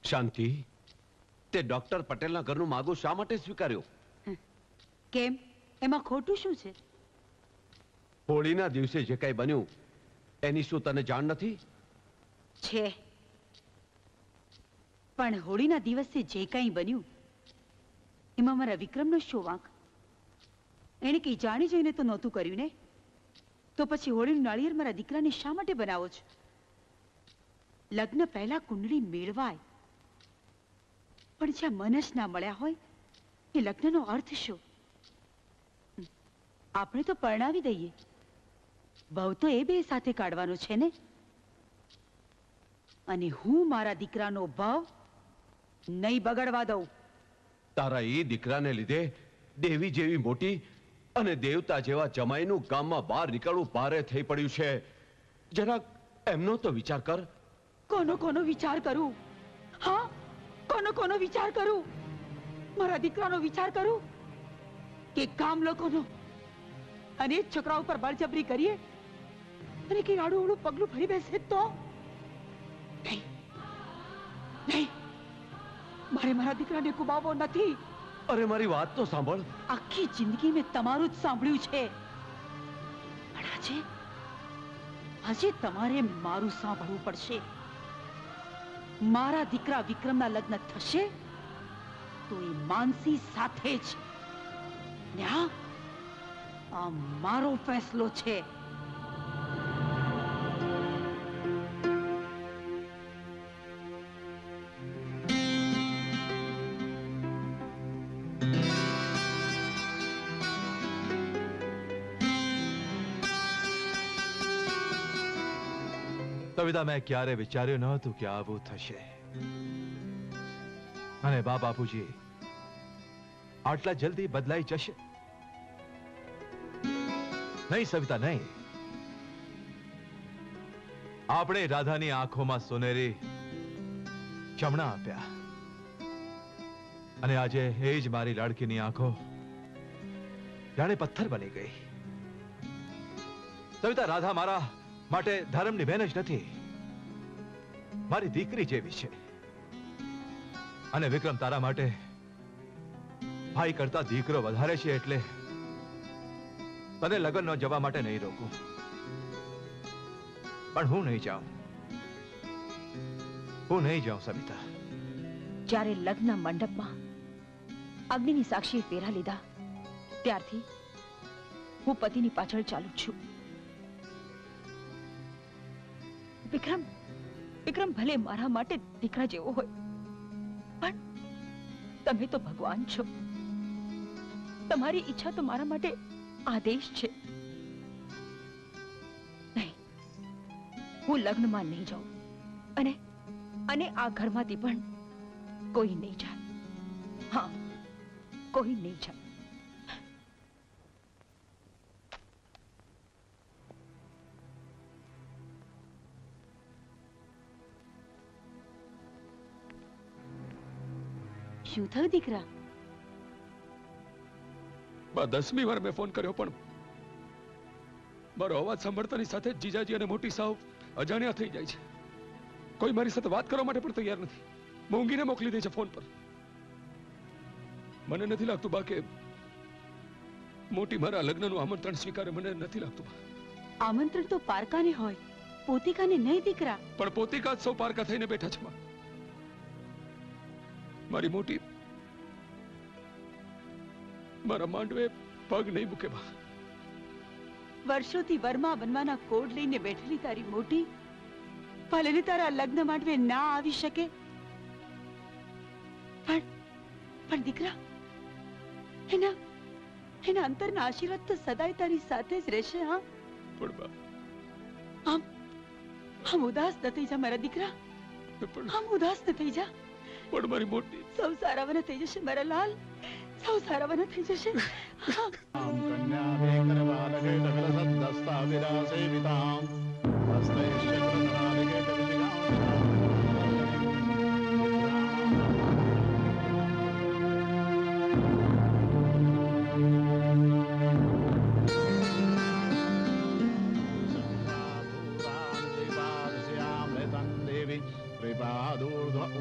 શાંતિ, તે ડોક્ટર પટેલના ઘરનું માગું શા માટે સ્વીકાર્યું? કેમ? એમાં ખોટું શું છે? હોળીના દિવસે જે કંઈ બન્યું એની શું તને જાણ નથી? છે, પણ હોળીના દિવસે જે કંઈ બન્યું એમાં મારા વિક્રમનો શું વાંક? એને કંઈ જાણી જોઈને તો નહોતું કર્યું ને, તો પછી હોળીનું નાળિયેર મારા દીકરાને શા માટે બનાવો છો? લગ્ન પહેલા કુંડળી મેળવાય, પણ જ્યાં મન જ ના મળ્યા હોય એ લગ્નનો અર્થ શું? આપણે તો પરણાવી દઈએ, બહુ તો એ બે સાથે કાઢવાનો છે ને. અને હું મારા દીકરાનો ભાવ નહીં બગડવા દઉં. તારા એ દીકરાને લીધે દેવી જેવી મોટી અને દેવતા જેવા જમાઈનું ગામમાં બહાર નીકળવું ભારે થઈ પડ્યું છે. જરાક એમનો તો વિચાર કર. કોનો વિચાર કરું? હા, કોનો વિચાર કરું? મારા દીકરાનો વિચાર કરું કે ગામ લોકોનો? અને છોકરા ઉપર બળજબરી કરીએ અને કઈ આડું અવળું પગલું ભરી બેસે તો? નહીં, નહીં, મારે મારા દીકરાને ગુમાવવો નથી. અરે મારી વાત તો સાંભળ. આખી જિંદગી મેં તમારું જ સાંભળ્યું છે, પણ આજે તમારે મારું સાંભળવું પડશે. મારા દીકરા વિક્રમના લગ્ન થશે તો એ માનસી સાથે જ. આ મારો ફેસલો છે. સવિતા, મેં ક્યારે વિચાર્યું નહોતું કે આવું થશે. અને બા બાપુજી આટલા જલ્દી બદલાઈ જશે નહીં. સવિતા, નહીં. આપણે રાધાની આંખોમાં સોનેરી ચમણા આપ્યા અને આજે એ જ મારી લાડકીની આંખો જાણે પથ્થર બની ગઈ. સવિતા, રાધા મારા માટે ધર્મની બહેન જ નથી, મારી દીકરી જેવી છે. અને વિક્રમ, તારા માટે ભાઈ કરતા દીકરો વધારે છે, એટલે તને લગ્ન ન જવા માટે નહીં રોકું. પણ હું નહીં જાઉં સવિતા. જ્યારે લગ્ન મંડપમાં અગ્નિની સાક્ષી ફેરા લીધા ત્યારથી હું પતિની પાછળ ચાલુ છું. વિક્રમ ભલે મારા માટે દીકરા જેવો હોય, પણ તમે તો ભગવાન છો. તમારી ઈચ્છા તો મારા માટે આદેશ છે. નહીં, હું લગ્નમાં નહીં જાઉં અને આ ઘરમાંથી પણ કોઈ નહીં જાય. હા, કોઈ નહીં જાય. શું થયું દીકરા? 10મી વાર મેં ફોન કર્યો, પણ મારો અવાજ સાંભળતાની સાથે જ જીજાજી અને મોટી સાવ અજાણ્યા થઈ જાય છે. કોઈ મારી સાથે વાત કરવા માટે પણ તૈયાર નથી. મોંઘીને મોકલી દે છે ફોન પર. મને નથી લાગતું બા કે મોટી મારા લગ્નનું આમંત્રણ સ્વીકારે. મને નથી લાગતું. આમંત્રણ તો પારકાને હોય, પોતિકાને નહીં દીકરા. પણ પોતિકા જ સૌ પારકા થઈને બેઠા છે. મારી મોટી મારા માંડવે પગ નહીં મૂકે. બા, વર્ષોથી વર્મા બનવાના કોડ લઈને બેઠેલી તારી મોટી ભલે તારા લગ્ન માંડવે ના આવી શકે, પણ દીકરા, એના અંતરના આશીર્વાદ તો સદાય તારી સાથે જ રહેશે. હા, પણ બા, આમ ઉદાસ ન થઈ જા મારા દીકરા. આમ ઉદાસ ન થઈ જા. પણ મારી મોટી સૌ સારાવાના થઈ જશે મારા લાલ, સૌ સારાવાના થઈ જશે. આમ કન્યા વેકરવાદકે તગલસદ્દસ્તા વિરાસેવિતામ હસ્તૈશ્ચ કૃતનાદકે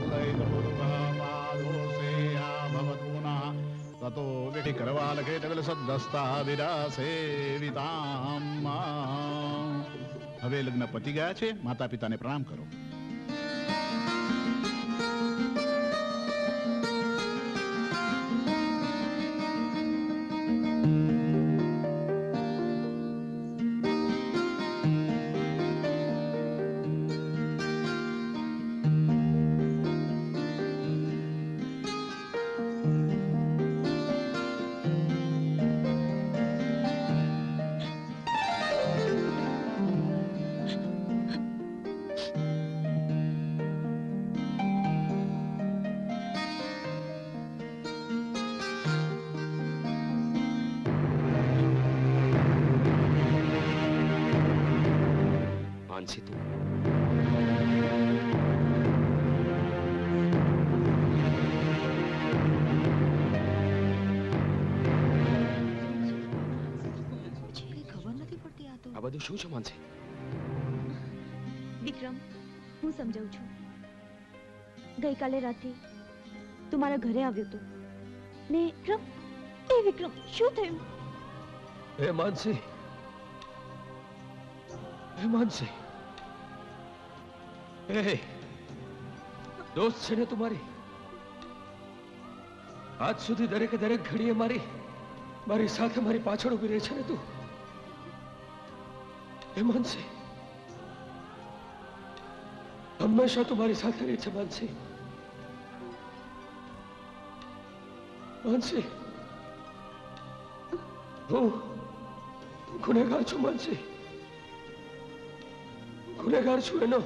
उदयितपूर्वपादोषेया भवतु पुनः ततो विकरवालकेटविलसद्दस्ता વિરાસેવિતામ. હવે લગ્ન પતી ગયા છે, માતા પિતાને પ્રણામ કરો. માનસી તું ખબર નથી પડતી આ તો. આ બધું શું છે માનસી? વિક્રમ, હું સમજાવું છું. ગઈકાલે રાતે તું મારા ઘરે આવ્યો હતો ને વિક્રમ શું થયું? હે માનસી, હે માનસી, હે દોસ્ત છે ને તમારી? આજ સુધી દરેકે દરેક ઘડીએ મારી સાથે મારી પાછળ ઉભી રહે છે ને તું? હે માનસી, હંમેશા તું મારી સાથે રહી છે માનસી. માનસી, હું ગુનેગાર છું માનસી, ગુનેગાર છું એનો.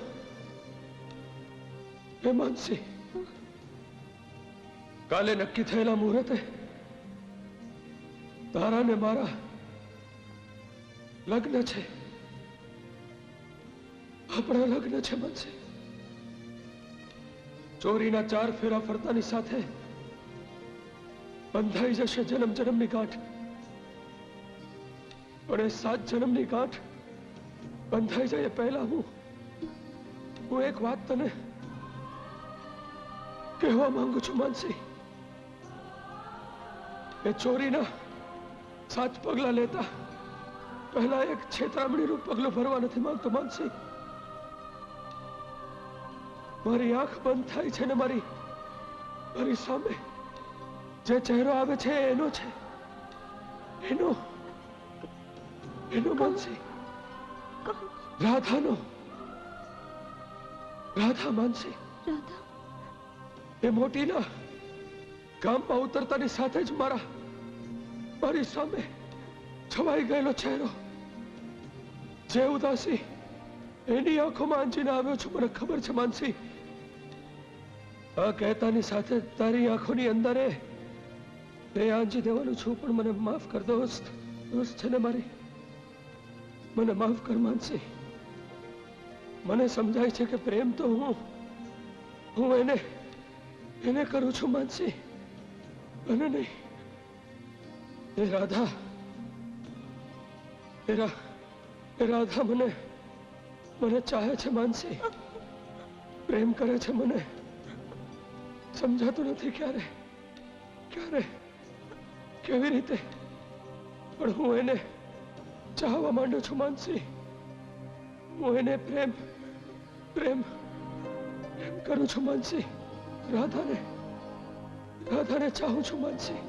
હે માનસી, કાલે નક્કી થયેલા મુહૂર્તે તારા ને મારા લગ્ન છે, આપણા લગ્ન છે માનસી. ચોરીના 4 ફેરા ફરતાની સાથે બંધાઈ જશે જન્મ જન્મની ગાંઠ. પણ એ 7 જન્મની ગાંઠ બંધાઈ જાય પહેલા હું એક વાત તને કહેવા માંગુ છું માનસી. એ ચોરીના 7 પગલા લેતા પહેલા એક છેતરામણીનું પગલું ભરવા નથી માંગતો માનસી. મારી આંખ બંધ થાય છે ને મારી સામે જે ચહેરો આવે છે એનો છે, એનો માનસી, રાધાનો. રાધા માનસી, રાધા? એ મોટીના ગામમાં ઉતરતાની સાથે જ મારી સામે છવાઈ ગયેલો ચહેરો, જે ઉદાસી એની આંખોમાં આંજીને આવ્યો છું મને ખબર છે માનસી. આ કહેતાની સાથે તારી આંખોની અંદર એ આંજી દેવાનું છું. પણ મને માફ કર દોસ્ત છે ને મારી, મને માફ કર માનસી. મને સમજાય છે કે પ્રેમ તો હું એને કરું છું માનસી, અને નહીં એ રાધા. એ રાધા મને ચાહે છે માનસી, પ્રેમ કરે છે મને. સમજાતું નથી ક્યારે કેવી રીતે, પણ હું એને ચાહવા માંડું છું માનસી. હું એને પ્રેમ કરું છું માનસી. રાધાને ચાહું છું માનસી.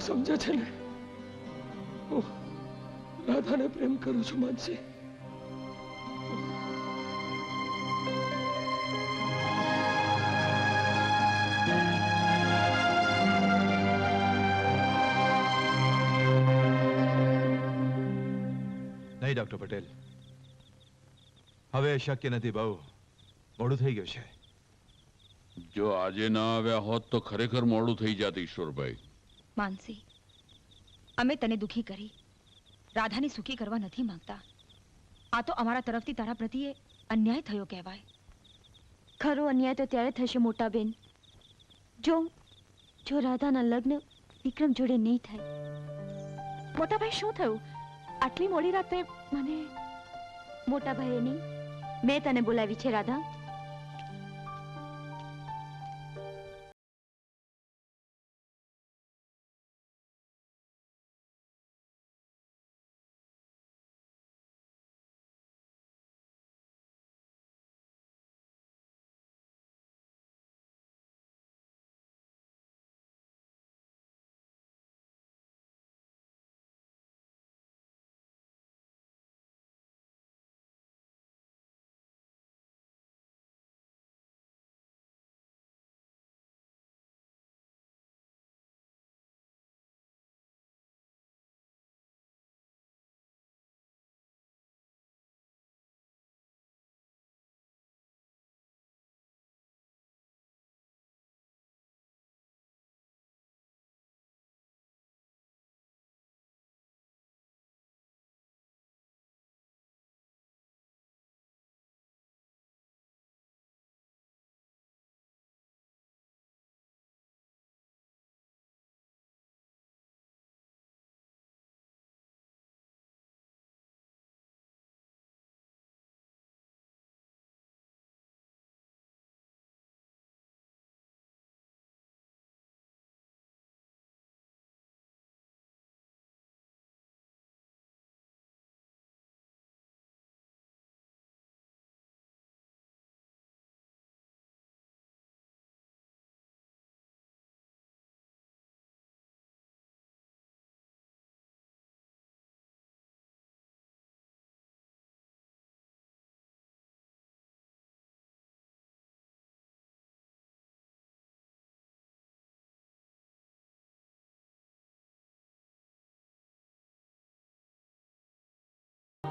સમજે છે ને? હું રાધાને પ્રેમ કરું છું માનસી. નહીં ડોક્ટર પટેલ, હવે શક્ય નથી, બહુ મોડું થઈ ગયું છે. જો આજે ના આવ્યા હોત તો ખરેખર મોડું થઈ જાત ઈશ્વરભાઈ. માનસી, અમે તને દુખી કરી, રાધાને સુખી કરવા નથી માંગતા. આ તો અમારા તરફથી તારા પ્રત્યે અન્યાય થયો કહેવાય. ખરો અન્યાય તો ત્યારે થશે મોટા બેન, જો રાધાના લગ્ન વિક્રમ જોડે નહીં થાય. મોટા ભાઈ, શું થયું? આટલી મોડી રાતે મને? મોટા ભાઈ નહીં, મેં તને બોલાવી છે રાધા.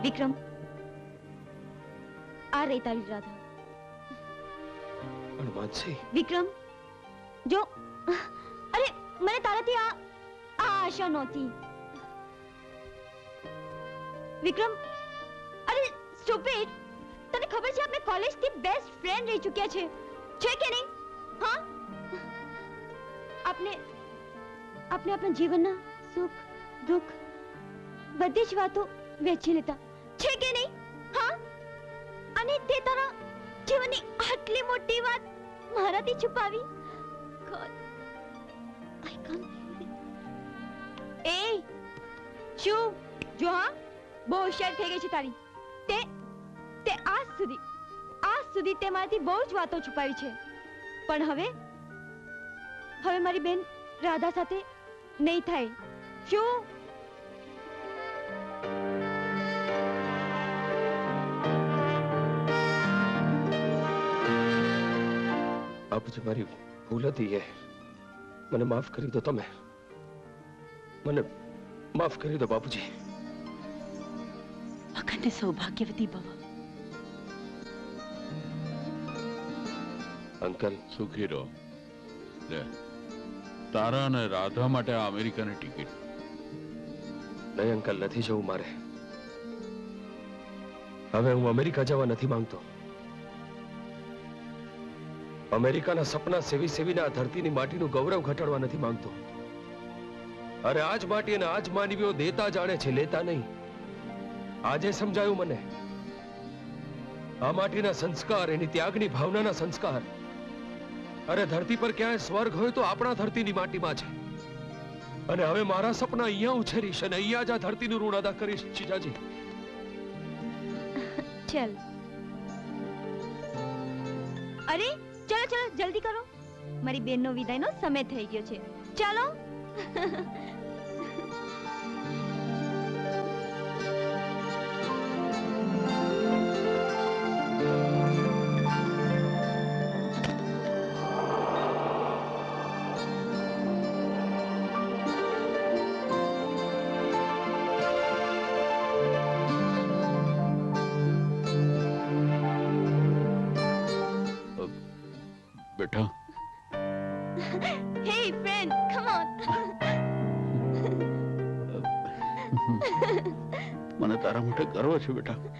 વિક્રમ, આ રે તારી રાધા. પણ માનસી, વિક્રમ, જો, અરે મને તારાથી આ આશા નહોતી. વિક્રમ, અરે સ્ટુપિડ, તને ખબર છે આપણે કોલેજથી બેસ્ટ ફ્રેન્ડ રહી ચૂક્યા છે કે નહીં? હા, આપણે આપણા જીવનના સુખ દુઃખ બધી જ વાતો વહેંચી લેતા છે કે નહીં? હા, અને તે તારા જીવનની આટલી મોટી વાત મારાથી છુપાવી. God, I can't believe it. એ શું જો, હા, બહુ હોશિયાર થઈ ગઈ છે તારી. તે આજ સુધી તે મારાથી બહુ જ વાતો છુપાવી છે, પણ હવે મારી બેન રાધા સાથે નહીં થાય. શું? બાપુજી, મારી ભૂલ હતી. એ મને માફ કરી દો. તમે મને માફ કરી દો બાપુજી. અખંડ સૌભાગ્યવતી ભવ. અંકલ, સુખી રહો. લે, તારા અને રાધા માટે આ અમેરિકાની ટિકિટ. નહીં અંકલ, નથી જવું મારે. હવે હું અમેરિકા જવા નથી માંગતો. અમેરિકાના સપના સેવીને આ ધરતીની માટીનું ગૌરવ ઘટાડવા નથી માંગતો. અરે આજ માટી અને આજ માનવીઓ દેતા જાણે છે, લેતા નહીં. આજે સમજાયું મને. આ માટીના સંસ્કાર, એની ત્યાગની ભાવનાના સંસ્કાર. અરે ધરતી પર ક્યાંય સ્વર્ગ હોય તો આપણા ધરતીની માટીમાં છે. અને હવે મારા સપના અહીંયા ઉછેરીશ અને અહીંયા જ આ ધરતીનું ઋણ અદા કરીશ. જીજાજી, ચલ. અરે ચલો જલ્દી કરો, મારી બેનનો વિદાયનો સમય થઈ ગયો છે. ચાલો. બેટા, Hey friend, come on. મને તારા માટે ગર્વ છે બેટા.